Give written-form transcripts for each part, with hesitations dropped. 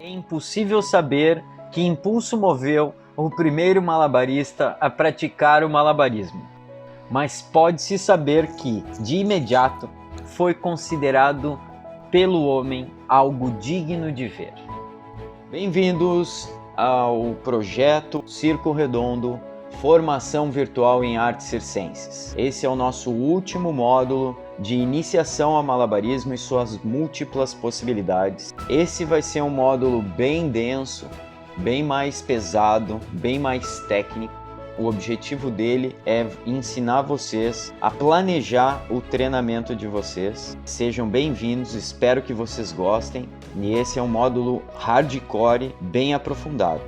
É impossível saber que impulso moveu o primeiro malabarista a praticar o malabarismo, mas pode-se saber que, de imediato, foi considerado pelo homem algo digno de ver. Bem-vindos ao projeto Círculo Redondo, Formação Virtual em Artes Circenses. Esse é o nosso último módulo de iniciação ao malabarismo e suas múltiplas possibilidades. Esse vai ser um módulo bem denso, bem mais pesado, bem mais técnico. O objetivo dele é ensinar vocês a planejar o treinamento de vocês. Sejam bem-vindos, espero que vocês gostem. E esse é um módulo hardcore, bem aprofundado.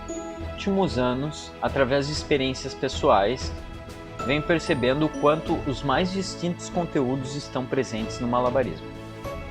Nos últimos anos, através de experiências pessoais, venho percebendo o quanto os mais distintos conteúdos estão presentes no malabarismo.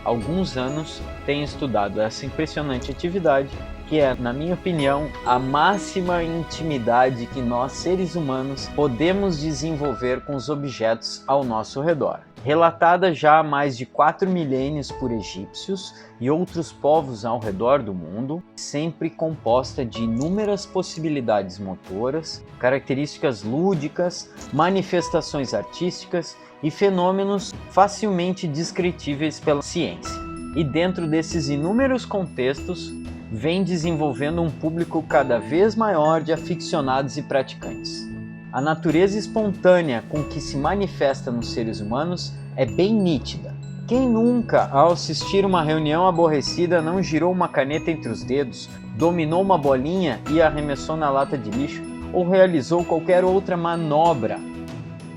Há alguns anos tenho estudado essa impressionante atividade, que é, na minha opinião, a máxima intimidade que nós, seres humanos, podemos desenvolver com os objetos ao nosso redor. Relatada já há mais de 4 milênios por egípcios e outros povos ao redor do mundo, sempre composta de inúmeras possibilidades motoras, características lúdicas, manifestações artísticas e fenômenos facilmente descritíveis pela ciência. E dentro desses inúmeros contextos, vem desenvolvendo um público cada vez maior de aficionados e praticantes. A natureza espontânea com que se manifesta nos seres humanos é bem nítida. Quem nunca, ao assistir uma reunião aborrecida, não girou uma caneta entre os dedos, dominou uma bolinha e arremessou na lata de lixo, ou realizou qualquer outra manobra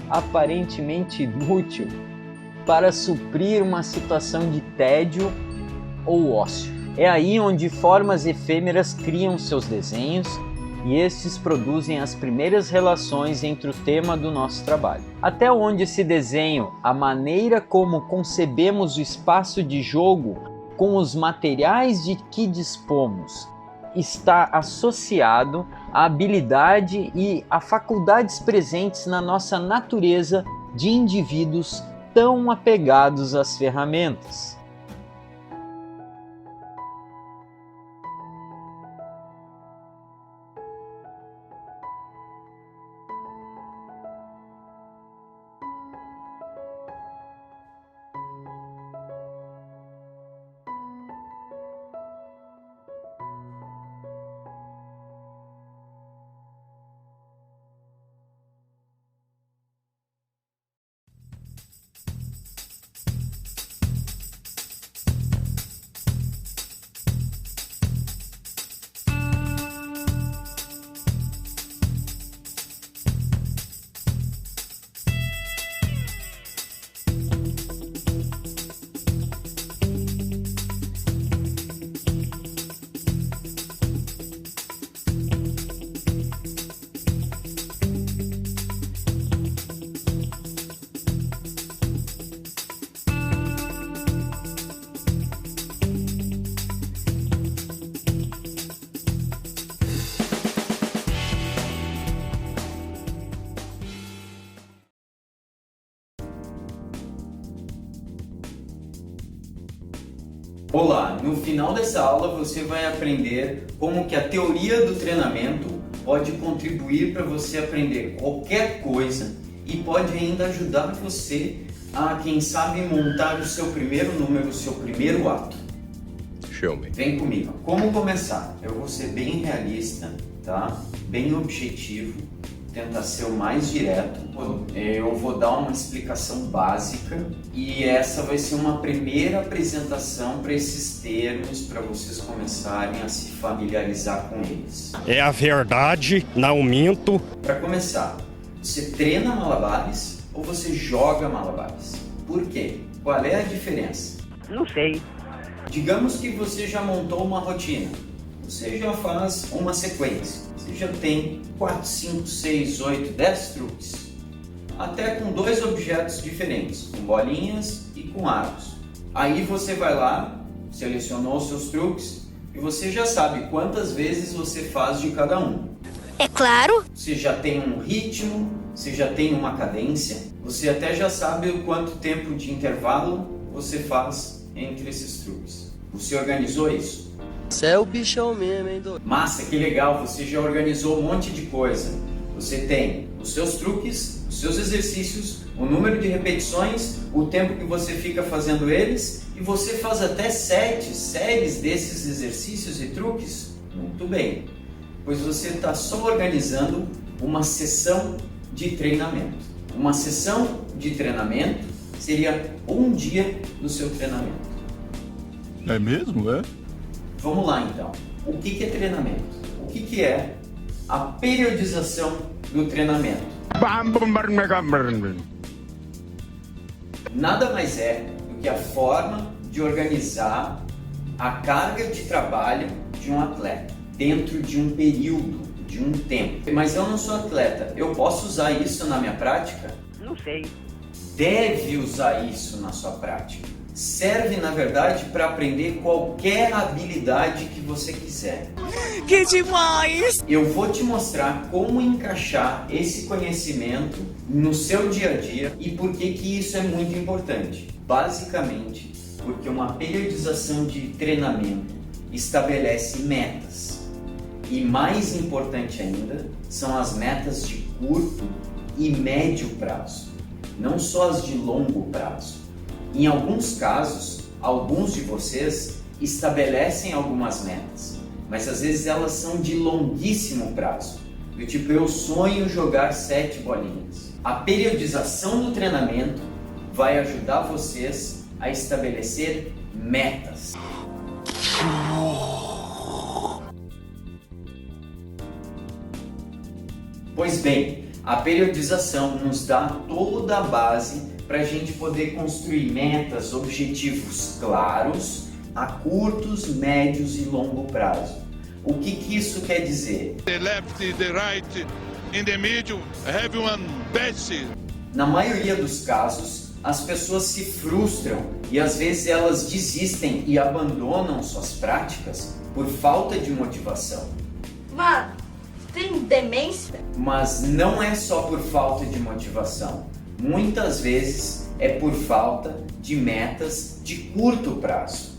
aparentemente inútil para suprir uma situação de tédio ou ócio? É aí onde formas efêmeras criam seus desenhos e estes produzem as primeiras relações entre o tema do nosso trabalho. Até onde esse desenho, a maneira como concebemos o espaço de jogo com os materiais de que dispomos, está associado à habilidade e a faculdades presentes na nossa natureza de indivíduos tão apegados às ferramentas. Olá, no final dessa aula você vai aprender como que a teoria do treinamento pode contribuir para você aprender qualquer coisa e pode ainda ajudar você a, quem sabe, montar o seu primeiro número, o seu primeiro ato. Show me. Vem comigo. Como começar? Eu vou ser bem realista, tá? Bem objetivo, tentar ser o mais direto. Eu vou dar uma explicação básica e essa vai ser uma primeira apresentação para esses termos, para vocês começarem a se familiarizar com eles. É a verdade, não minto. Para começar, você treina malabares ou você joga malabares? Por quê? Qual é a diferença? Não sei. Digamos que você já montou uma rotina, você já faz uma sequência, você já tem 4, 5, 6, 8, 10 truques, até com 2 objetos diferentes, com bolinhas e com aros. Aí você vai lá, selecionou os seus truques e você já sabe quantas vezes você faz de cada um. É claro. Você já tem um ritmo, você já tem uma cadência, você até já sabe o quanto tempo de intervalo você faz entre esses truques. Você organizou isso? Você é o bichão mesmo, hein, doido? Massa, que legal, você já organizou um monte de coisa. Você tem os seus truques, os seus exercícios, o número de repetições, o tempo que você fica fazendo eles, e você faz até 7 séries desses exercícios e truques. Muito bem, pois você está só organizando uma sessão de treinamento. Uma sessão de treinamento seria um dia do seu treinamento. É mesmo, é? Vamos lá então. O que é treinamento? O que é a periodização do treinamento? Nada mais é do que a forma de organizar a carga de trabalho de um atleta dentro de um período, de um tempo. Mas eu não sou atleta, eu posso usar isso na minha prática? Não sei. Deve usar isso na sua prática. Serve, na verdade, para aprender qualquer habilidade que você quiser. Que demais! Eu vou te mostrar como encaixar esse conhecimento no seu dia a dia e por que isso é muito importante. Basicamente, porque uma periodização de treinamento estabelece metas. E mais importante ainda, são as metas de curto e médio prazo, não só as de longo prazo. Em alguns casos, alguns de vocês estabelecem algumas metas, mas às vezes elas são de longuíssimo prazo. Do tipo, eu sonho jogar 7 bolinhas. A periodização do treinamento vai ajudar vocês a estabelecer metas. Pois bem, a periodização nos dá toda a base para a gente poder construir metas, objetivos claros a curtos, médios e longo prazo. O que isso quer dizer? The left, the right, in the middle, everyone best. Na maioria dos casos, as pessoas se frustram e às vezes elas desistem e abandonam suas práticas por falta de motivação. Mano, tem demência? Mas não é só por falta de motivação. Muitas vezes é por falta de metas de curto prazo.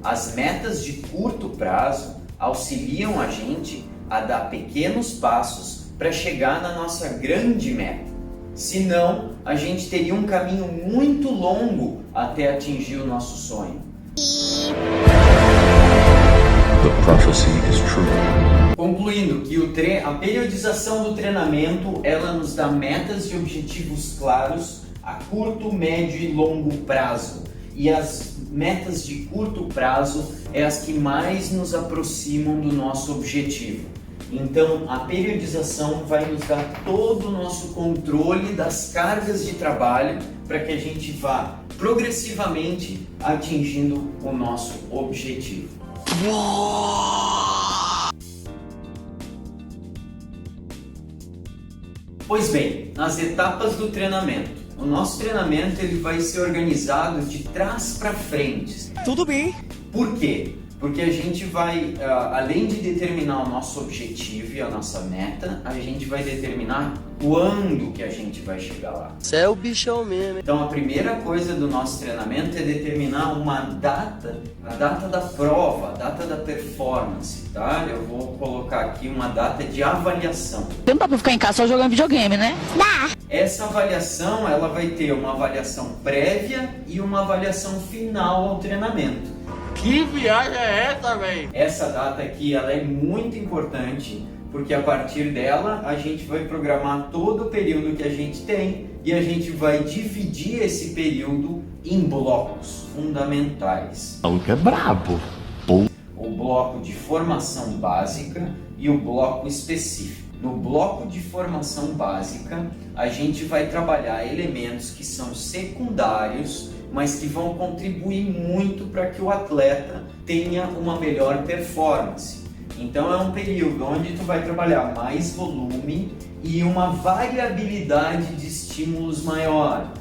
As metas de curto prazo auxiliam a gente a dar pequenos passos para chegar na nossa grande meta. Senão, a gente teria um caminho muito longo até atingir o nosso sonho. The prophecy is true. Concluindo que a periodização do treinamento, ela nos dá metas e objetivos claros a curto, médio e longo prazo. E as metas de curto prazo é as que mais nos aproximam do nosso objetivo. Então, a periodização vai nos dar todo o nosso controle das cargas de trabalho para que a gente vá progressivamente atingindo o nosso objetivo. Pois bem, as etapas do treinamento. O nosso treinamento ele vai ser organizado de trás para frente. Tudo bem. Por quê? Porque a gente vai, além de determinar o nosso objetivo e a nossa meta, a gente vai determinar quando que a gente vai chegar lá. Você é o bichão mesmo, hein? Então a primeira coisa do nosso treinamento é determinar uma data, a data da prova, a data da performance, tá? Eu vou colocar aqui uma data de avaliação. Não dá pra ficar em casa só jogando videogame, né? Dá! Essa avaliação, ela vai ter uma avaliação prévia e uma avaliação final ao treinamento. Que viagem é essa, velho? Essa data aqui, ela é muito importante, porque a partir dela a gente vai programar todo o período que a gente tem e a gente vai dividir esse período em blocos fundamentais. O que é brabo. O bloco de formação básica e o bloco específico. No bloco de formação básica, a gente vai trabalhar elementos que são secundários, mas que vão contribuir muito para que o atleta tenha uma melhor performance. Então é um período onde tu vai trabalhar mais volume e uma variabilidade de estímulos maior.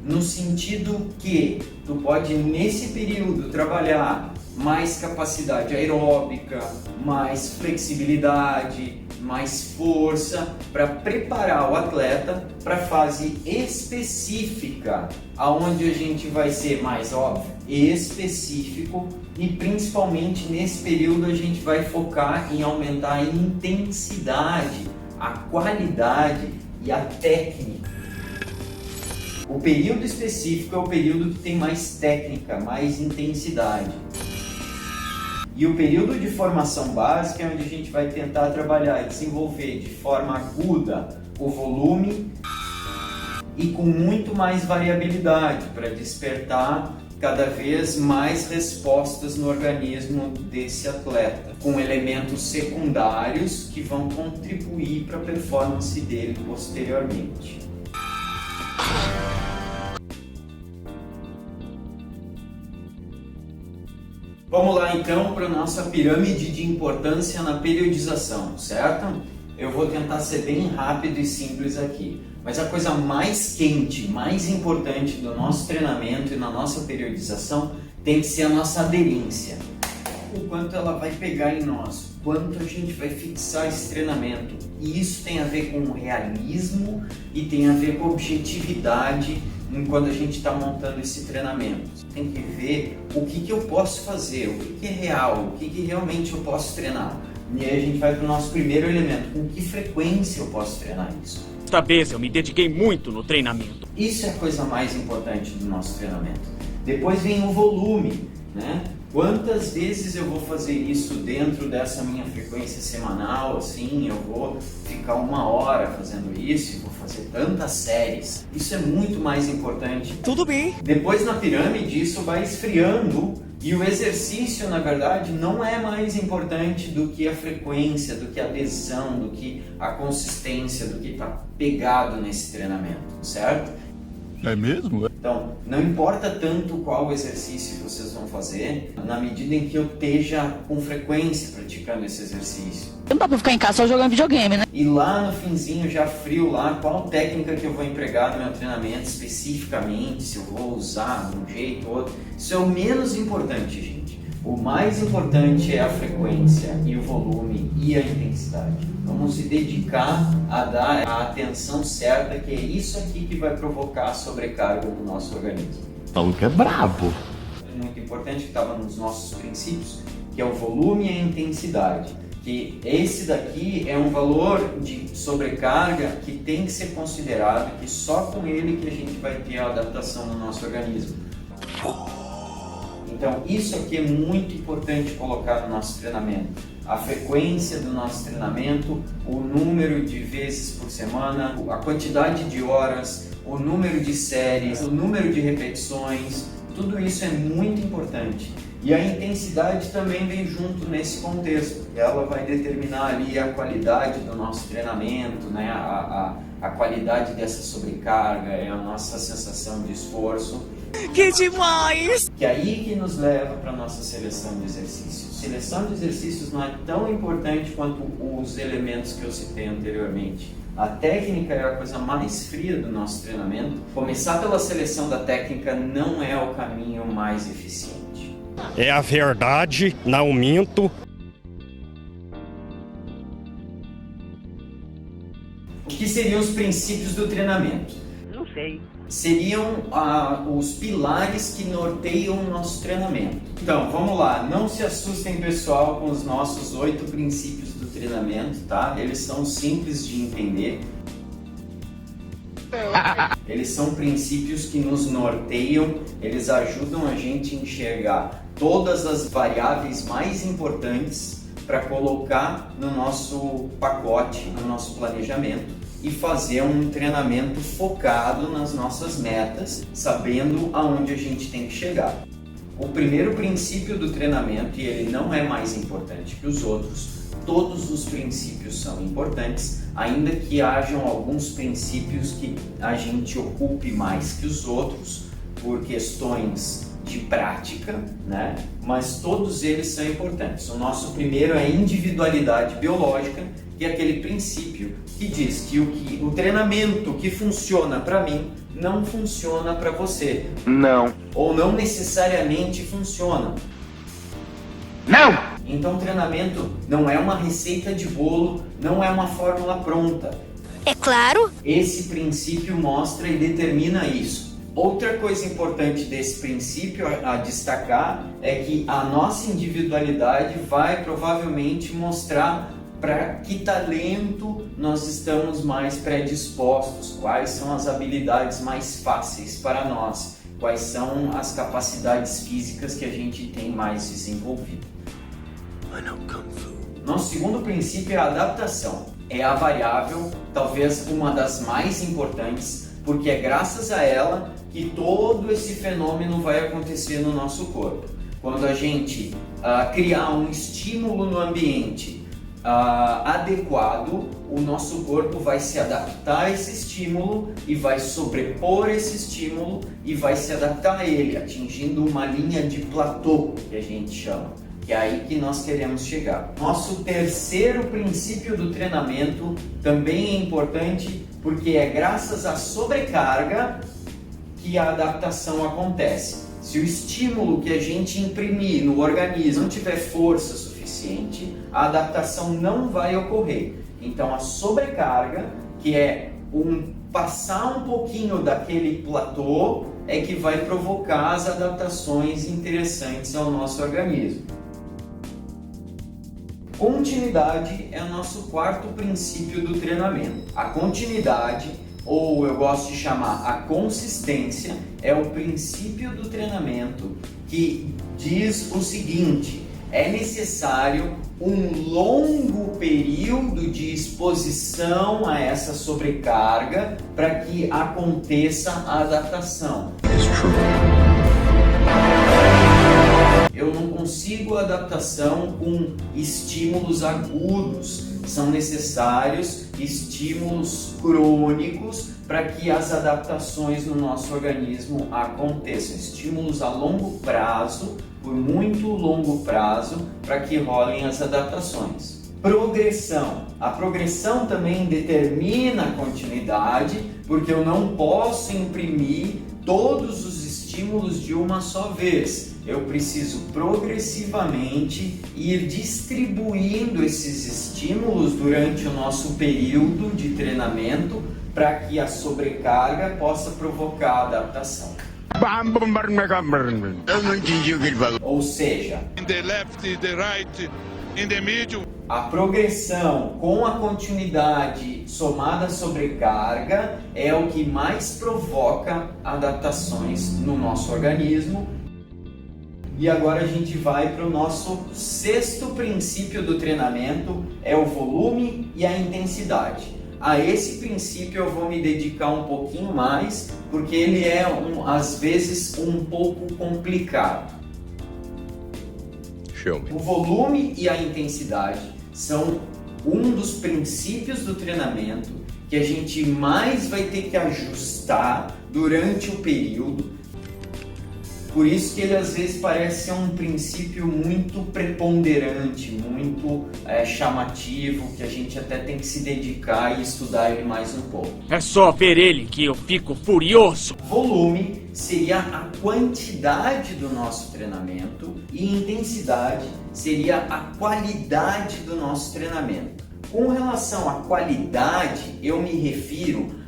No sentido que tu pode nesse período trabalhar mais capacidade aeróbica, mais flexibilidade, mais força, para preparar o atleta para a fase específica, aonde a gente vai ser mais óbvio, específico, e principalmente nesse período a gente vai focar em aumentar a intensidade, a qualidade e a técnica. O período específico é o período que tem mais técnica, mais intensidade. E o período de formação básica é onde a gente vai tentar trabalhar e desenvolver de forma aguda o volume e com muito mais variabilidade para despertar cada vez mais respostas no organismo desse atleta, com elementos secundários que vão contribuir para a performance dele posteriormente. Vamos lá então para a nossa pirâmide de importância na periodização, certo? Eu vou tentar ser bem rápido e simples aqui, mas a coisa mais quente, mais importante do nosso treinamento e na nossa periodização tem que ser a nossa aderência. O quanto ela vai pegar em nós, o quanto a gente vai fixar esse treinamento. E isso tem a ver com realismo e tem a ver com objetividade quando a gente está montando esse treinamento. Tem que ver o que eu posso fazer, o que é real, o que realmente eu posso treinar. E aí a gente vai para o nosso primeiro elemento, com que frequência eu posso treinar isso. Desta vez eu me dediquei muito no treinamento. Isso é a coisa mais importante do nosso treinamento. Depois vem o volume, né? Quantas vezes eu vou fazer isso dentro dessa minha frequência semanal, assim, eu vou ficar 1 hora fazendo isso e vou fazer tantas séries. Isso é muito mais importante. Tudo bem. Depois na pirâmide isso vai esfriando e o exercício, na verdade, não é mais importante do que a frequência, do que a adesão, do que a consistência, do que está pegado nesse treinamento, certo? É mesmo? Então, não importa tanto qual exercício vocês vão fazer, na medida em que eu esteja com frequência praticando esse exercício. Não dá pra ficar em casa só jogando videogame, né? E lá no finzinho, já frio lá, qual técnica que eu vou empregar no meu treinamento especificamente, se eu vou usar de um jeito ou outro. Isso é o menos importante, gente. O mais importante é a frequência e o volume e a intensidade. Vamos se dedicar a dar a atenção certa, que é isso aqui que vai provocar sobrecarga no nosso organismo. O maluco é brabo. Muito importante, que estava nos nossos princípios, que é o volume e a intensidade. Que esse daqui é um valor de sobrecarga que tem que ser considerado, que só com ele que a gente vai ter a adaptação no nosso organismo. Então, isso aqui é muito importante colocar no nosso treinamento. A frequência do nosso treinamento, o número de vezes por semana, a quantidade de horas, o número de séries, o número de repetições, tudo isso é muito importante. E a intensidade também vem junto nesse contexto. Ela vai determinar ali a qualidade do nosso treinamento, né? A qualidade dessa sobrecarga, a nossa sensação de esforço. Que demais! Que é aí que nos leva para a nossa seleção de exercícios. Seleção de exercícios não é tão importante quanto os elementos que eu citei anteriormente. A técnica é a coisa mais fria do nosso treinamento. Começar pela seleção da técnica não é o caminho mais eficiente. É a verdade, não minto. O que seriam os princípios do treinamento? Não sei. Seriam os pilares que norteiam o nosso treinamento. Então, vamos lá. Não se assustem, pessoal, com os nossos 8 princípios do treinamento, tá? Eles são simples de entender. Eles são princípios que nos norteiam, eles ajudam a gente a enxergar todas as variáveis mais importantes para colocar no nosso pacote, no nosso planejamento e fazer um treinamento focado nas nossas metas, sabendo aonde a gente tem que chegar. O primeiro princípio do treinamento, e ele não é mais importante que os outros, todos os princípios são importantes, ainda que hajam alguns princípios que a gente ocupe mais que os outros por questões de prática, né? Mas todos eles são importantes. O nosso primeiro é a individualidade biológica, que é aquele princípio que diz que o treinamento que funciona para mim não funciona para você. Não. Ou não necessariamente funciona. Não! Então, o treinamento não é uma receita de bolo, não é uma fórmula pronta. É claro. Esse princípio mostra e determina isso. Outra coisa importante desse princípio a destacar é que a nossa individualidade vai provavelmente mostrar para que talento nós estamos mais predispostos, quais são as habilidades mais fáceis para nós, quais são as capacidades físicas que a gente tem mais desenvolvido. Nosso segundo princípio é a adaptação. É a variável, talvez uma das mais importantes, porque é graças a ela que todo esse fenômeno vai acontecer no nosso corpo. Quando a gente criar um estímulo no ambiente adequado, o nosso corpo vai se adaptar a esse estímulo e vai sobrepor esse estímulo e vai se adaptar a ele, atingindo uma linha de platô, que a gente chama. Que é aí que nós queremos chegar. Nosso terceiro princípio do treinamento também é importante, porque é graças à sobrecarga que a adaptação acontece. Se o estímulo que a gente imprimir no organismo não tiver força suficiente, a adaptação não vai ocorrer. Então a sobrecarga, que é passar um pouquinho daquele platô, é que vai provocar as adaptações interessantes ao nosso organismo. Continuidade é o nosso quarto princípio do treinamento. A continuidade, ou eu gosto de chamar a consistência, é o princípio do treinamento que diz o seguinte: é necessário um longo período de exposição a essa sobrecarga para que aconteça a adaptação. Eu não consigo adaptação com estímulos agudos, são necessários estímulos crônicos para que as adaptações no nosso organismo aconteçam, estímulos a longo prazo, por muito longo prazo, para que rolem as adaptações. Progressão. A progressão também determina a continuidade, porque eu não posso imprimir todos os estímulos de uma só vez. Eu preciso progressivamente ir distribuindo esses estímulos durante o nosso período de treinamento para que a sobrecarga possa provocar adaptação. Eu não entendi o que ele falou. Ou seja, In the left, in the right, in the middle. a progressão com a continuidade somada à sobrecarga é o que mais provoca adaptações no nosso organismo. E agora a gente vai para o nosso sexto princípio do treinamento, é o volume e a intensidade. A esse princípio eu vou me dedicar um pouquinho mais, porque ele é, às vezes, um pouco complicado. O volume e a intensidade são um dos princípios do treinamento que a gente mais vai ter que ajustar durante o período. Por isso que ele às vezes parece ser um princípio muito preponderante, muito chamativo, que a gente até tem que se dedicar e estudar ele mais um pouco. É só ver ele que eu fico furioso. Volume seria a quantidade do nosso treinamento e intensidade seria a qualidade do nosso treinamento. Com relação à qualidade, eu me refiro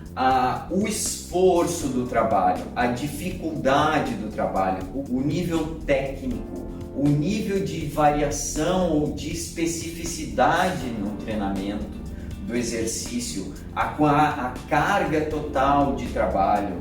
o esforço do trabalho, a dificuldade do trabalho, o nível técnico, o nível de variação ou de especificidade no treinamento do exercício, a carga total de trabalho,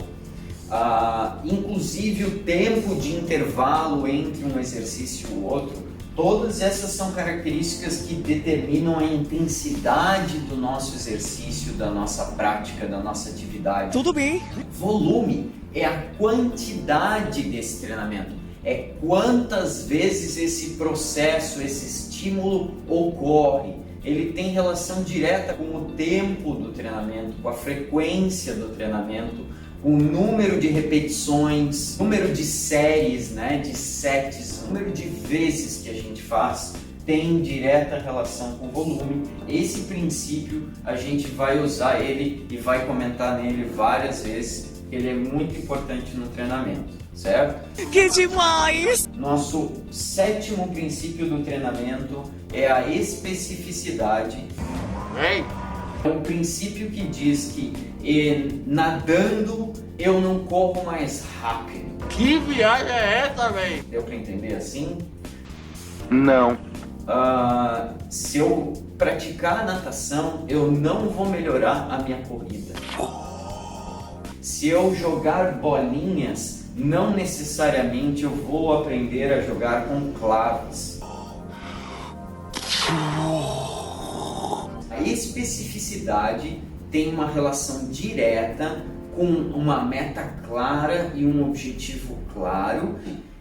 inclusive o tempo de intervalo entre um exercício e o outro. Todas essas são características que determinam a intensidade do nosso exercício, da nossa prática, da nossa atividade. Tudo bem. Volume é a quantidade desse treinamento, é quantas vezes esse processo, esse estímulo ocorre. Ele tem relação direta com o tempo do treinamento, com a frequência do treinamento, com o número de repetições, número de séries, de sets, número de vezes que a gente faz, tem direta relação com o volume. Esse princípio a gente vai usar ele e vai comentar nele várias vezes, ele é muito importante no treinamento. certo? Que demais! Nosso sétimo princípio do treinamento é a especificidade. Ei, É um princípio que diz que nadando eu não corro mais rápido. que viagem é essa, velho? Deu para entender assim? Não. Se eu praticar a natação, eu não vou melhorar a minha corrida. Se eu jogar bolinhas, não necessariamente eu vou aprender a jogar com claves. A especificidade tem uma relação direta com uma meta clara e um objetivo claro.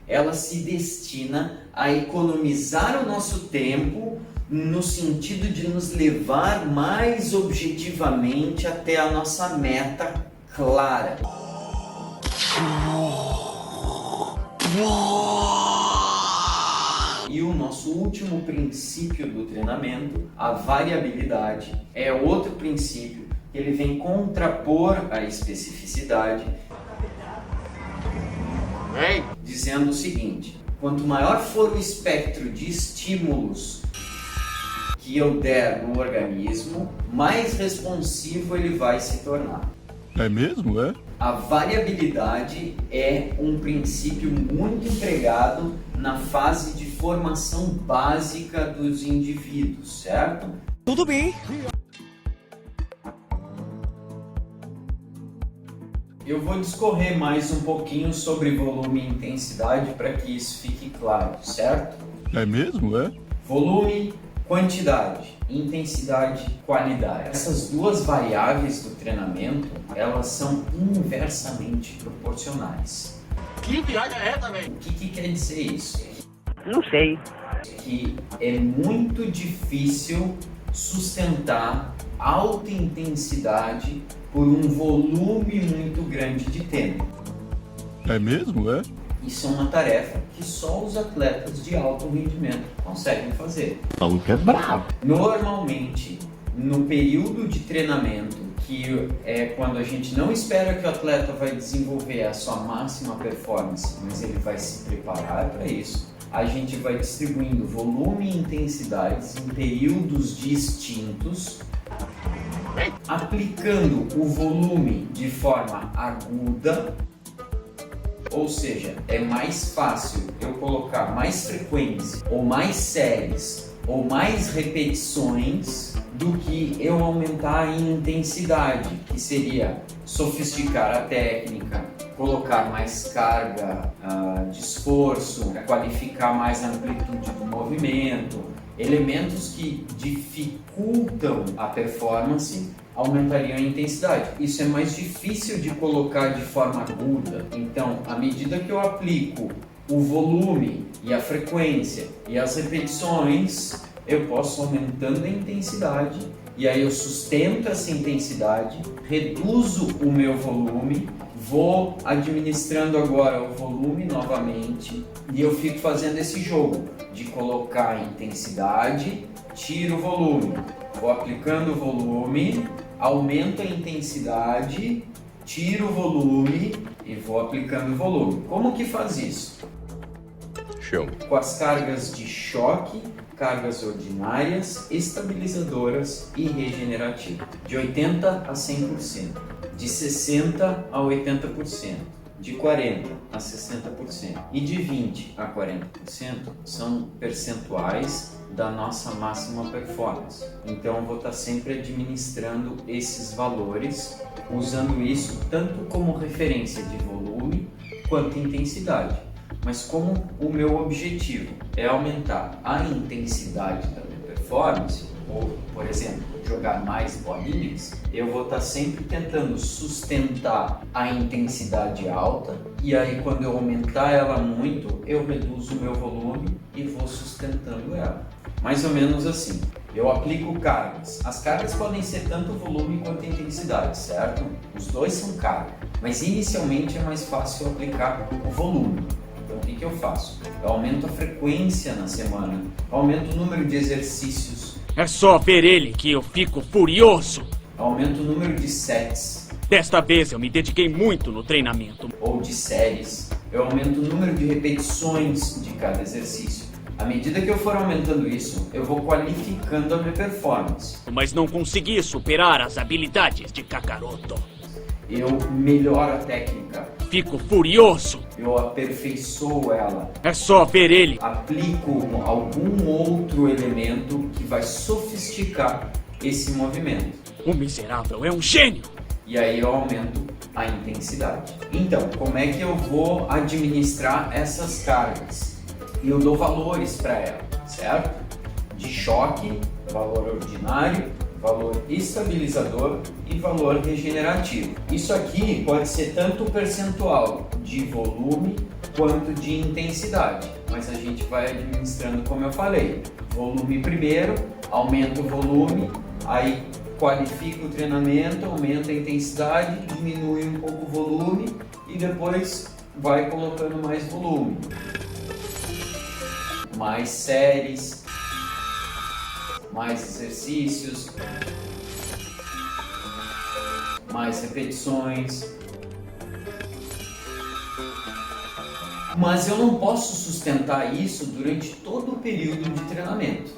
Ela se destina a economizar o nosso tempo no sentido de nos levar mais objetivamente até a nossa meta clara. E o nosso último princípio do treinamento, a variabilidade, é outro princípio que ele vem contrapor a especificidade, Ei, dizendo o seguinte: quanto maior for o espectro de estímulos que eu der no organismo, mais responsivo ele vai se tornar. É mesmo, é? A variabilidade é um princípio muito empregado na fase de formação básica dos indivíduos, certo? Tudo bem. Eu vou discorrer mais um pouquinho sobre volume e intensidade para que isso fique claro, certo? É mesmo, é? Volume, quantidade, intensidade, qualidade. Essas duas variáveis do treinamento, elas são inversamente proporcionais. que viagem é essa, velho? O que quer dizer isso? Não sei. Que é muito difícil sustentar alta intensidade por um volume muito grande de tempo. É mesmo, é? Isso é uma tarefa que só os atletas de alto rendimento conseguem fazer. O maluco é bravo. Normalmente, no período de treinamento, que é quando a gente não espera que o atleta vai desenvolver a sua máxima performance, mas ele vai se preparar para isso, a gente vai distribuindo volume e intensidades em períodos distintos, aplicando o volume de forma aguda, ou seja, é mais fácil eu colocar mais frequência, ou mais séries, ou mais repetições, do que eu aumentar em intensidade, que seria sofisticar a técnica, colocar mais carga de esforço, qualificar mais a amplitude do movimento, elementos que dificultam a performance aumentariam a intensidade. Isso é mais difícil de colocar de forma aguda. Então, à medida que eu aplico o volume e a frequência e as repetições, eu posso aumentando a intensidade e aí eu sustento essa intensidade, reduzo o meu volume, vou administrando agora o volume novamente e eu fico fazendo esse jogo de colocar a intensidade, tiro o volume, vou aplicando o volume, aumento a intensidade, tiro o volume e vou aplicando o volume. Como que faz isso? Show. Com as cargas de choque, cargas ordinárias, estabilizadoras e regenerativas. De 80% a 100%, de 60% a 80%, de 40% a 60% e de 20% a 40% são percentuais da nossa máxima performance. Então eu vou estar sempre administrando esses valores, usando isso tanto como referência de volume quanto intensidade. Mas como o meu objetivo é aumentar a intensidade da minha performance, ou, por exemplo, jogar mais bolinhas, eu vou estar sempre tentando sustentar a intensidade alta, e aí quando eu aumentar ela muito, eu reduzo o meu volume e vou sustentando ela. Mais ou menos assim. Eu aplico cargas. As cargas podem ser tanto volume quanto intensidade, certo? Os dois são carga, mas inicialmente é mais fácil aplicar o volume. Então o que eu faço? Eu aumento a frequência na semana, aumento o número de exercícios, É só ver ele que eu fico furioso. aumento o número de sets Desta vez eu me dediquei muito no treinamento. ou de séries. eu aumento o número de repetições de cada exercício. À medida que eu for aumentando isso, eu vou qualificando a minha performance. Mas não consegui superar as habilidades de Kakaroto. Eu melhoro a técnica, Fico furioso. eu aperfeiçoo ela, É só ver ele. aplico algum outro elemento que vai sofisticar esse movimento. O miserável é um gênio. E aí eu aumento a intensidade. Então, como é que eu vou administrar essas cargas? Eu dou valores para ela, certo? De choque, valor ordinário, valor estabilizador e valor regenerativo. Isso aqui pode ser tanto percentual de volume quanto de intensidade, mas a gente vai administrando como eu falei. Volume primeiro, aumenta o volume, aí qualifica o treinamento, aumenta a intensidade, diminui um pouco o volume e depois vai colocando mais volume. Mais séries, mais exercícios, mais repetições. Mas eu não posso sustentar isso durante todo o período de treinamento.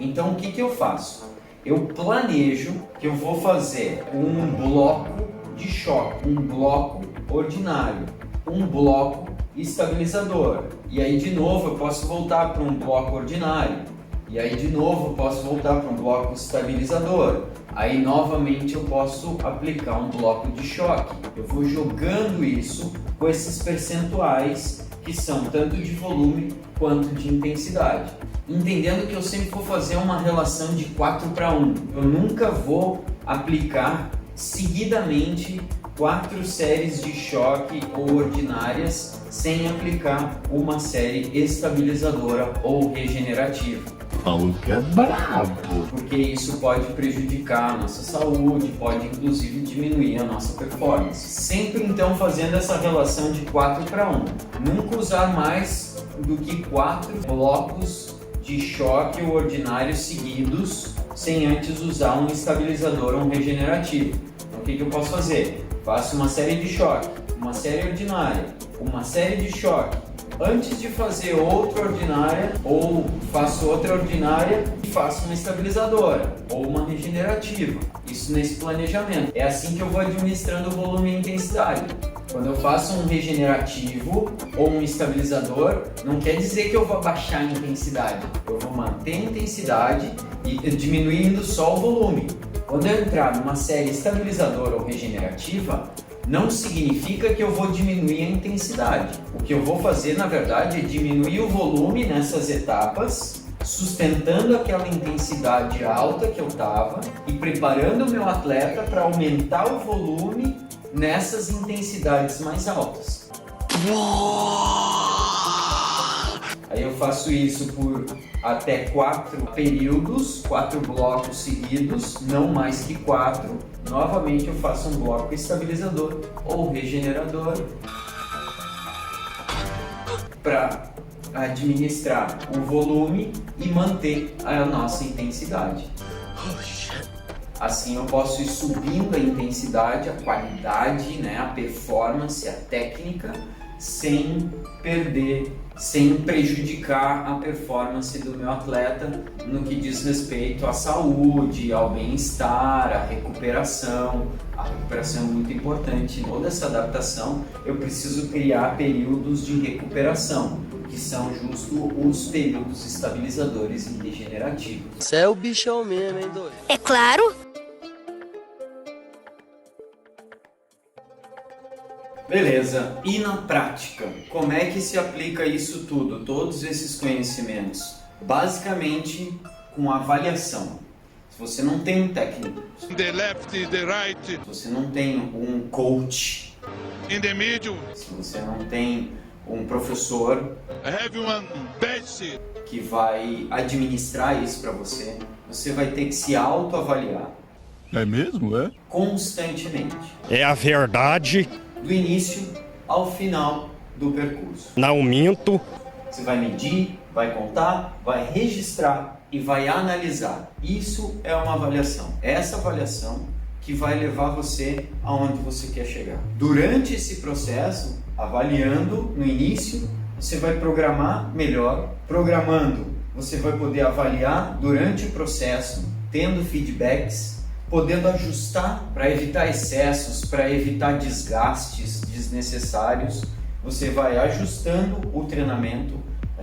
Então o que eu faço? Eu planejo que eu vou fazer um bloco de choque, um bloco ordinário, um bloco estabilizador. E aí de novo eu posso voltar para um bloco ordinário. E aí de novo eu posso voltar para um bloco estabilizador. Aí novamente eu posso aplicar um bloco de choque. Eu vou jogando isso com esses percentuais que são tanto de volume quanto de intensidade. Entendendo que eu sempre vou fazer uma relação de 4:1. Eu nunca vou aplicar seguidamente 4 séries de choque ou ordinárias sem aplicar uma série estabilizadora ou regenerativa. Falou que é brabo. Porque isso pode prejudicar a nossa saúde, pode inclusive diminuir a nossa performance. Sempre então fazendo essa relação de 4:1. Nunca usar mais do que 4 blocos de choque ou ordinário seguidos sem antes usar um estabilizador ou um regenerativo. Então o que eu posso fazer? Faço uma série de choque, uma série ordinária, uma série de choque. Antes de fazer outra ordinária, ou faço outra ordinária e faço uma estabilizadora, ou uma regenerativa. Isso nesse planejamento. É assim que eu vou administrando o volume e a intensidade. Quando eu faço um regenerativo ou um estabilizador, não quer dizer que eu vou abaixar a intensidade. Eu vou manter a intensidade e diminuindo só o volume. Quando eu entrar numa série estabilizadora ou regenerativa, não significa que eu vou diminuir a intensidade. O que eu vou fazer, na verdade, é diminuir o volume nessas etapas, sustentando aquela intensidade alta que eu estava e preparando o meu atleta para aumentar o volume nessas intensidades mais altas. Aí eu faço isso por até 4 períodos, 4 blocos seguidos, não mais que 4. Novamente eu faço um bloco estabilizador ou regenerador para administrar o volume e manter a nossa intensidade. Assim eu posso ir subindo a intensidade, a qualidade, a performance, a técnica, sem perder, sem prejudicar a performance do meu atleta no que diz respeito à saúde, ao bem-estar, à recuperação. A recuperação é muito importante. Toda essa adaptação eu preciso criar períodos de recuperação, que são justo os períodos estabilizadores e regenerativos. Você é o bichão mesmo, hein, doido? É claro. Beleza, e na prática, como é que se aplica isso tudo, todos esses conhecimentos? Basicamente com avaliação. Se você não tem um técnico, The left, the right, se você não tem um coach, in the middle, se você não tem um professor everyone best. que vai administrar isso para você, você vai ter que se autoavaliar. É mesmo, é? Constantemente. É a verdade, Do início ao final do percurso. não minto. Você vai medir, vai contar, vai registrar e vai analisar. Isso é uma avaliação. Essa avaliação que vai levar você aonde você quer chegar. Durante esse processo, avaliando no início, você vai programar melhor. Programando, você vai poder avaliar durante o processo, tendo feedbacks, podendo ajustar para evitar excessos, para evitar desgastes desnecessários. Você vai ajustando o treinamento,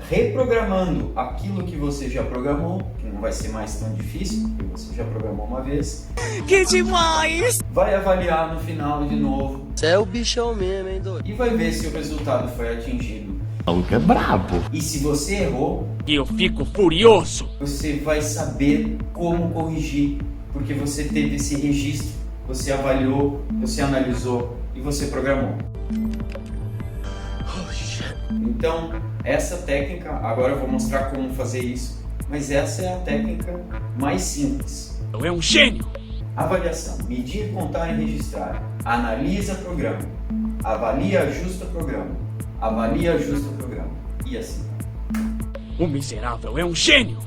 reprogramando aquilo que você já programou, que não vai ser mais tão difícil, porque você já programou uma vez. Que demais! Vai avaliar no final de novo. Você é o bichão mesmo, hein, doido? E vai ver se o resultado foi atingido. O maluco é brabo. E se você errou, Eu fico furioso. você vai saber como corrigir, porque você teve esse registro, você avaliou, você analisou e você programou. Então, essa técnica, agora eu vou mostrar como fazer isso, mas essa é a técnica mais simples. É um gênio. Avaliação: medir, contar e registrar. Analisa, programa. Avalia, ajusta, programa. Avalia, ajusta, programa. E assim. O miserável é um gênio.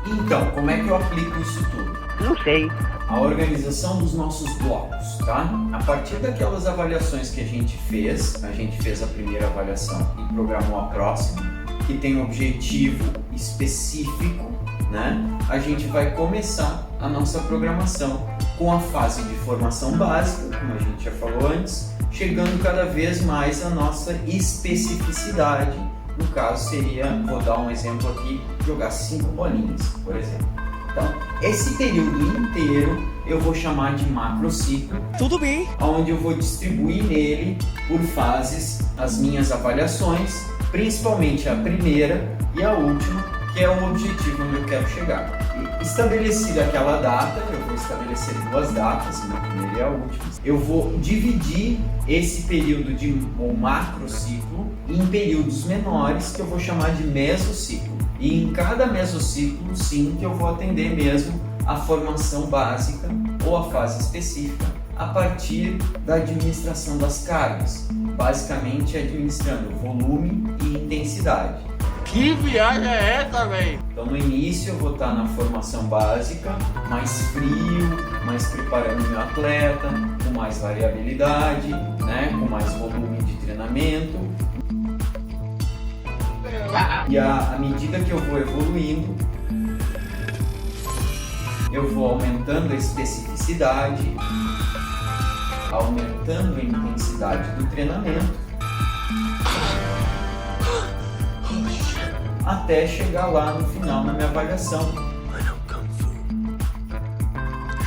Então, como é que eu aplico isso tudo? Não sei. A organização dos nossos blocos, tá? A partir daquelas avaliações que a gente fez a primeira avaliação e programou a próxima, que tem um objetivo específico, né? A gente vai começar a nossa programação com a fase de formação básica, como a gente já falou antes, chegando cada vez mais à nossa especificidade. No caso seria, vou dar um exemplo aqui, jogar 5 bolinhas, por exemplo. Então, esse período inteiro eu vou chamar de macrociclo. Tudo bem. Onde eu vou distribuir nele por fases as minhas avaliações, principalmente a primeira e a última, que é o objetivo onde eu quero chegar. E estabelecida aquela data, eu vou estabelecer 2 datas, a primeira e a última. Eu vou dividir esse período de macrociclo em períodos menores, que eu vou chamar de mesociclo. E em cada mesociclo, sim, que eu vou atender mesmo a formação básica ou a fase específica a partir da administração das cargas, basicamente administrando volume e intensidade. Que viagem é essa, velho? Então no início eu vou estar na formação básica, mais frio, mais preparando meu atleta, com mais variabilidade, né, com mais volume de treinamento. E à medida que eu vou evoluindo, eu vou aumentando a especificidade, aumentando a intensidade do treinamento, até chegar lá no final na minha avaliação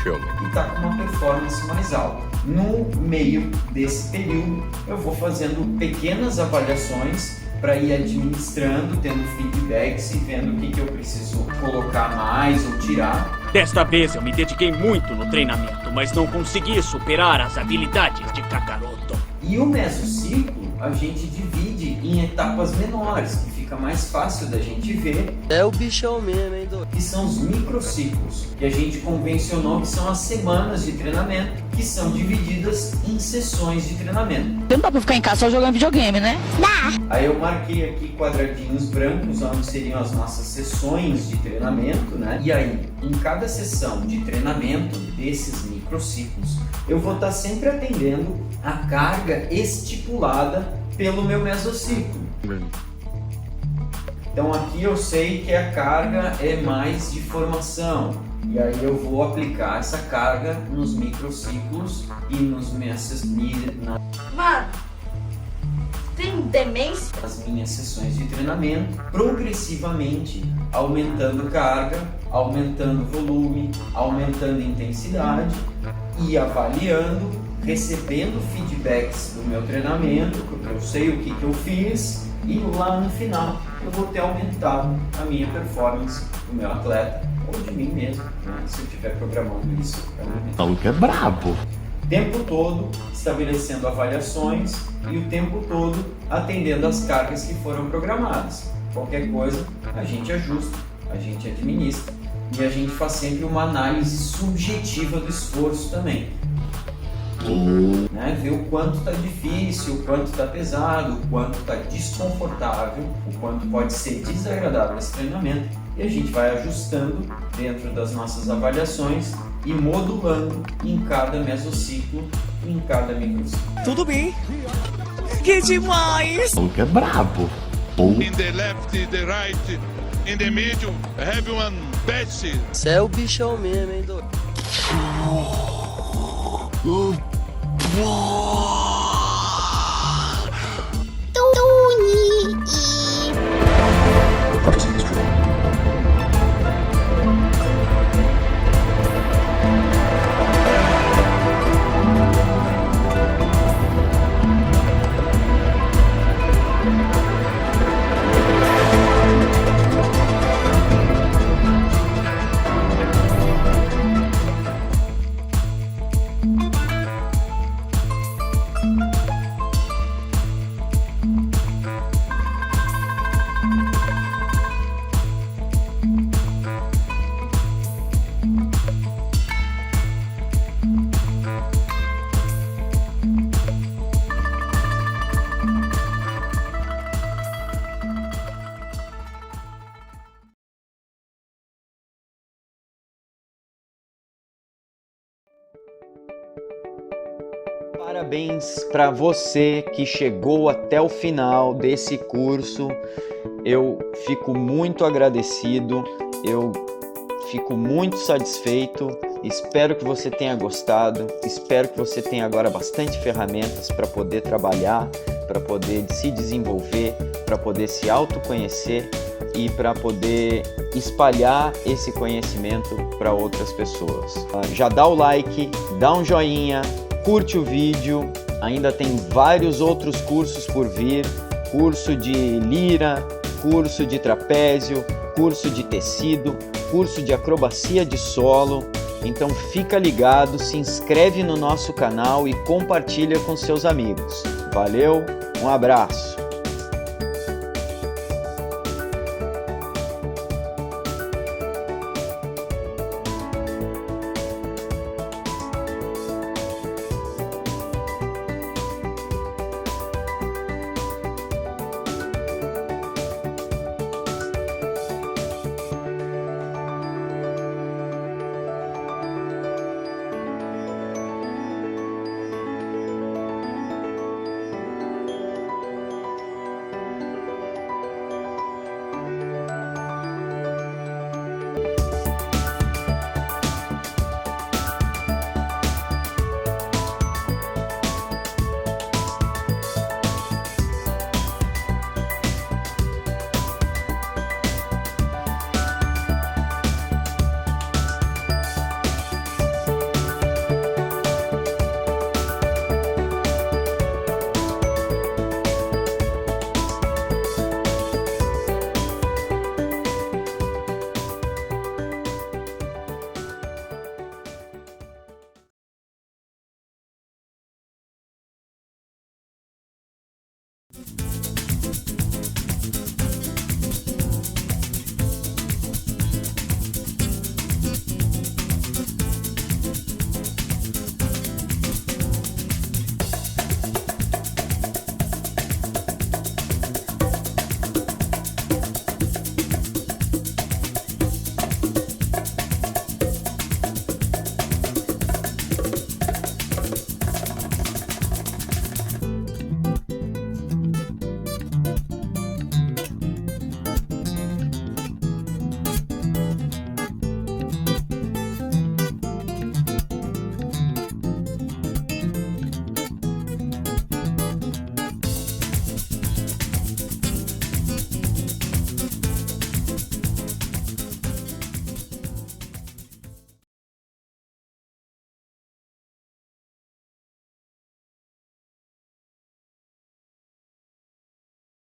e tá com uma performance mais alta. No meio desse período, eu vou fazendo pequenas avaliações para ir administrando, tendo feedbacks e vendo o que eu preciso colocar mais ou tirar. Desta vez eu me dediquei muito no treinamento, mas não consegui superar as habilidades de Kakaroto. E o mesociclo a gente divide em etapas menores, que fica mais fácil da gente ver. É o bichão mesmo, hein, doido? Que são os microciclos, que a gente convencionou que são as semanas de treinamento, que são divididas em sessões de treinamento. Não dá pra ficar em casa só jogando videogame, né? Aí eu marquei aqui quadradinhos brancos, onde seriam as nossas sessões de treinamento, né? E aí, em cada sessão de treinamento desses microciclos, eu vou estar sempre atendendo a carga estipulada pelo meu mesociclo. Então aqui eu sei que a carga é mais de formação, e aí eu vou aplicar essa carga nos microciclos e nos Mano, tem demência? nas minhas sessões de treinamento, progressivamente aumentando carga, aumentando volume, aumentando intensidade e avaliando, recebendo feedbacks do meu treinamento, porque eu sei o que eu fiz, e lá no final eu vou ter aumentado a minha performance do meu atleta ou de mim mesmo, né, se eu estiver programando isso. O maluco é brabo. O tempo todo estabelecendo avaliações e o tempo todo atendendo as cargas que foram programadas. Qualquer coisa a gente ajusta, a gente administra e a gente faz sempre uma análise subjetiva do esforço também. Né? Ver o quanto está difícil, o quanto está pesado, o quanto está desconfortável, o quanto pode ser desagradável esse treinamento, e a gente vai ajustando dentro das nossas avaliações e modulando em cada mesociclo e em cada microciclo. Tudo bem. Que demais! O maluco é brabo. Ou In the left, the right, in the middle, everyone best. Você é o bichão mesmo, hein, doido? Parabéns para você que chegou até o final desse curso. Eu fico muito agradecido, eu fico muito satisfeito. Espero que você tenha gostado, espero que você tenha agora bastante ferramentas para poder trabalhar, para poder se desenvolver, para poder se autoconhecer e para poder espalhar esse conhecimento para outras pessoas. Já dá o like, dá um joinha, curte o vídeo, ainda tem vários outros cursos por vir, curso de lira, curso de trapézio, curso de tecido, curso de acrobacia de solo. Então fica ligado, se inscreve no nosso canal e compartilha com seus amigos. Valeu, um abraço!